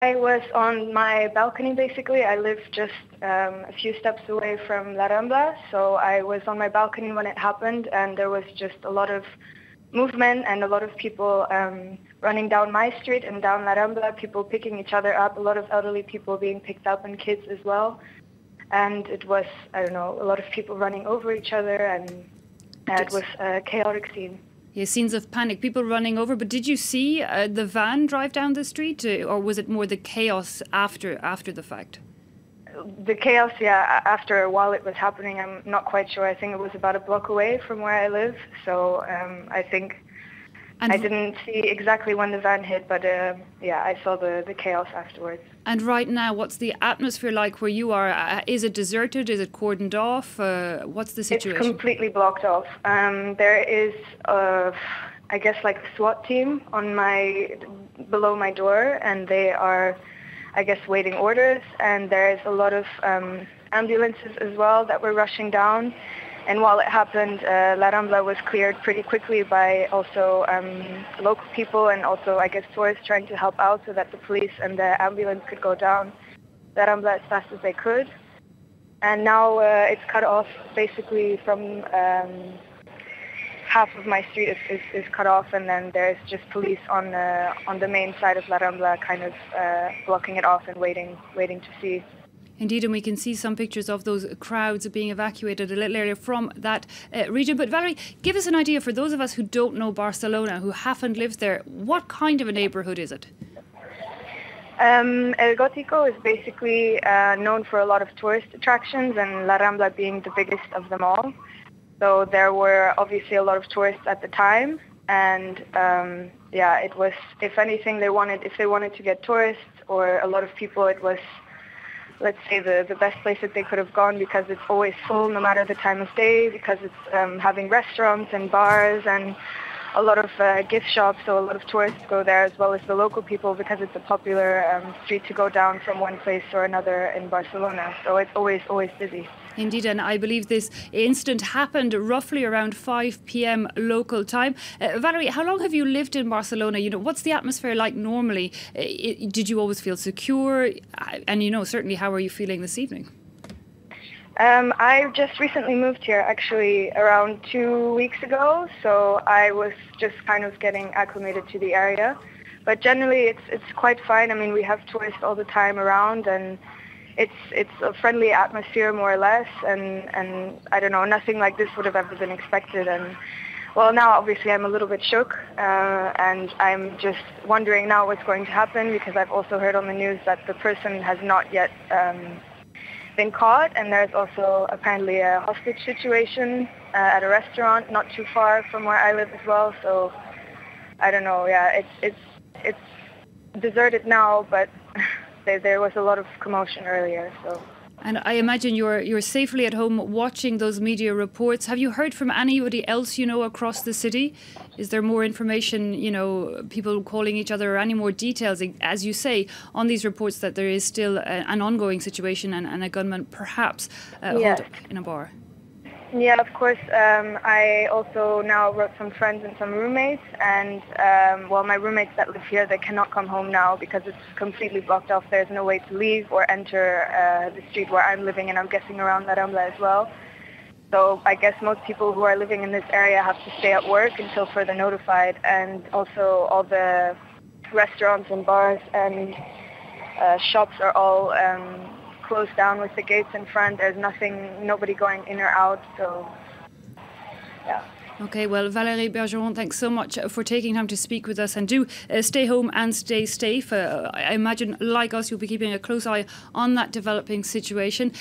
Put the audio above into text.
I was on my balcony, basically. I live just a few steps away from La Rambla, so I was on my balcony when it happened, and there was just a lot of movement and a lot of people running down my street and down La Rambla, people picking each other up, a lot of elderly people being picked up and kids as well. And it was, I don't know, a lot of people running over each other, and it was a chaotic scene. Yeah, scenes of panic, people running over. But did you see the van drive down the street, or was it more the chaos after the fact? The chaos, yeah, after while it was happening, I'm not quite sure. I think it was about a block away from where I live. So I think I didn't see exactly when the van hit, but yeah, I saw the chaos afterwards. And right now, what's the atmosphere like where you are? Is it deserted? Is it cordoned off? What's the situation? It's completely blocked off. There is, I guess, like a SWAT team on below my door, and they are, I guess, waiting orders. And there's a lot of ambulances as well that were rushing down. And while it happened, La Rambla was cleared pretty quickly by also local people and also, I guess, tourists trying to help out so that the police and the ambulance could go down La Rambla as fast as they could. And now it's cut off basically from half of my street is cut off, and then there's just police on the main side of La Rambla kind of blocking it off and waiting to see. Indeed, and we can see some pictures of those crowds being evacuated a little earlier from that region. But Valerie, give us an idea for those of us who don't know Barcelona, who haven't lived there. What kind of a neighbourhood is it? El Gótico is basically known for a lot of tourist attractions, and La Rambla being the biggest of them all. So there were obviously a lot of tourists at the time, and yeah, it was, if anything, if they wanted to get tourists or a lot of people, it was, let's say, the best place that they could have gone, because it's always full no matter the time of day, because it's having restaurants and bars and a lot of gift shops, so a lot of tourists go there as well as the local people, because it's a popular street to go down from one place or another in Barcelona. So it's always busy. Indeed, and I believe this incident happened roughly around 5 p.m. local time. Valerie, how long have you lived in Barcelona? You know, what's the atmosphere like normally? Did you always feel secure? And, you know, certainly, how are you feeling this evening? I just recently moved here, actually, around 2 weeks ago. So I was just kind of getting acclimated to the area. But generally, it's quite fine. I mean, we have tourists all the time around, and it's a friendly atmosphere, more or less, and I don't know, nothing like this would have ever been expected. And well, now obviously I'm a little bit shook, and I'm just wondering now what's going to happen, because I've also heard on the news that the person has not yet been caught, and there's also apparently a hostage situation at a restaurant not too far from where I live as well. So I don't know, yeah, it's deserted now, but there was a lot of commotion earlier. So. And I imagine you're safely at home watching those media reports. Have you heard from anybody else, you know, across the city? Is there more information, you know, people calling each other, or any more details, as you say, on these reports that there is still an ongoing situation and a gunman perhaps holed up in a bar? Yeah, of course. I also now wrote some friends and some roommates, and well, my roommates that live here, they cannot come home now because it's completely blocked off. There's no way to leave or enter the street where I'm living, and I'm guessing around La Rambla as well. So I guess most people who are living in this area have to stay at work until further notified, and also all the restaurants and bars and shops are all closed down with the gates in front. There's nobody going in or out, so yeah. Okay, well, Valérie Bergeron, thanks so much for taking time to speak with us, and do stay home and stay safe. I imagine, like us, you'll be keeping a close eye on that developing situation.